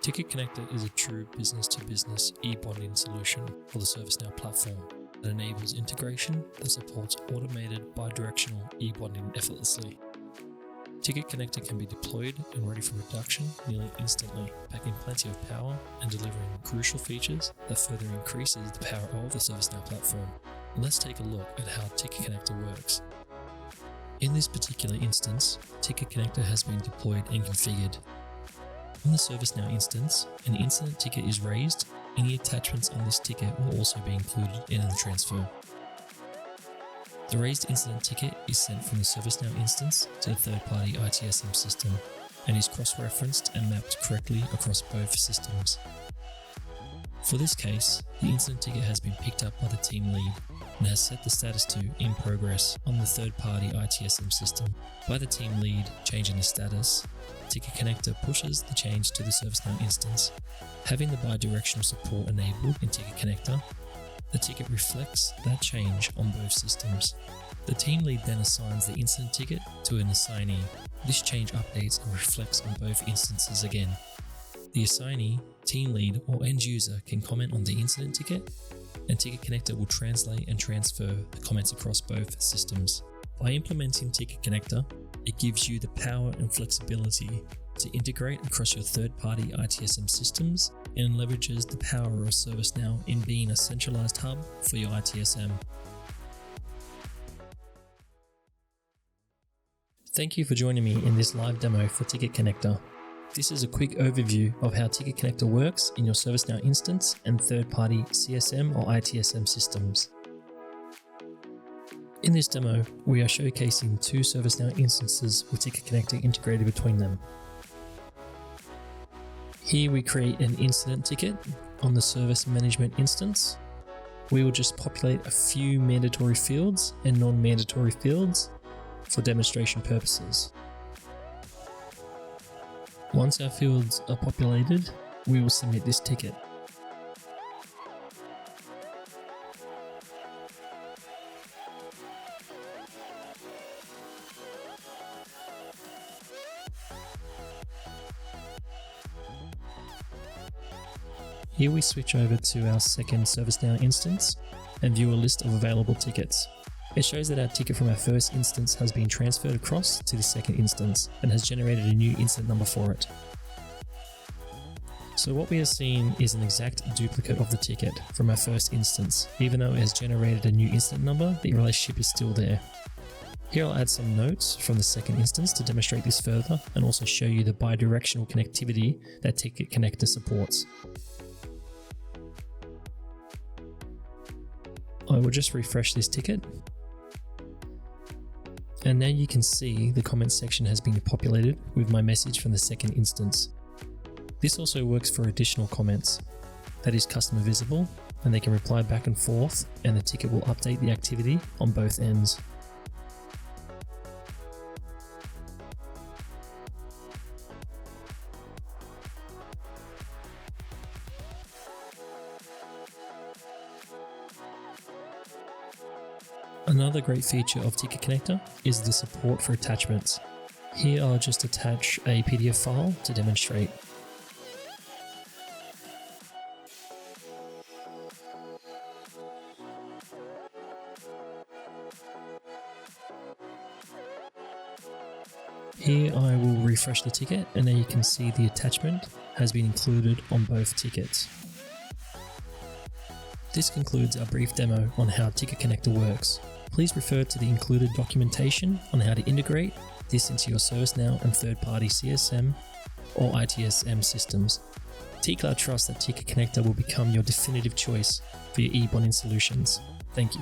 Ticket Connector is a true business-to-business eBonding solution for the ServiceNow platform that enables integration that supports automated bi-directional eBonding effortlessly. Ticket Connector can be deployed and ready for production nearly instantly, packing plenty of power and delivering crucial features that further increases the power of the ServiceNow platform. Let's take a look at how Ticket Connector works. In this particular instance, Ticket Connector has been deployed and configured. On the ServiceNow instance, an incident ticket is raised. Any attachments on this ticket will also be included in the transfer. The raised incident ticket is sent from the ServiceNow instance to the third-party ITSM system and is cross-referenced and mapped correctly across both systems. For this case, the incident ticket has been picked up by the team lead and has set the status to "in progress" on the third-party ITSM system. By the team lead changing the status, Ticket Connector pushes the change to the ServiceNow instance. Having the bi-directional support enabled in Ticket Connector, the ticket reflects that change on both systems. The team lead then assigns the incident ticket to an assignee. This change updates and reflects on both instances again. The assignee, team lead, or end user can comment on the incident ticket, and Ticket Connector will translate and transfer the comments across both systems. By implementing Ticket Connector, it gives you the power and flexibility to integrate across your third-party ITSM systems and leverages the power of ServiceNow in being a centralized hub for your ITSM. Thank you for joining me in this live demo for Ticket Connector. This is a quick overview of how Ticket Connector works in your ServiceNow instance and third-party CSM or ITSM systems. In this demo, we are showcasing two ServiceNow instances with Ticket Connector integrated between them. Here we create an incident ticket on the service management instance. We will just populate a few mandatory fields and non-mandatory fields for demonstration purposes. Once our fields are populated, we will submit this ticket. Here we switch over to our second ServiceNow instance and view a list of available tickets. It shows that our ticket from our first instance has been transferred across to the second instance and has generated a new incident number for it. So what we are seeing is an exact duplicate of the ticket from our first instance. Even though it has generated a new incident number, the relationship is still there. Here I'll add some notes from the second instance to demonstrate this further and also show you the bi-directional connectivity that Ticket Connector supports. I will just refresh this ticket. And now you can see the comments section has been populated with my message from the second instance. This also works for additional comments. That is customer visible, and they can reply back and forth, and the ticket will update the activity on both ends. Another great feature of Ticket Connector is the support for attachments. Here I'll just attach a PDF file to demonstrate. Here I will refresh the ticket, and now you can see the attachment has been included on both tickets. This concludes our brief demo on how Ticket Connector works. Please refer to the included documentation on how to integrate this into your ServiceNow and third-party CSM or ITSM systems. TCloud trusts that Ticket Connector will become your definitive choice for your eBonding solutions. Thank you.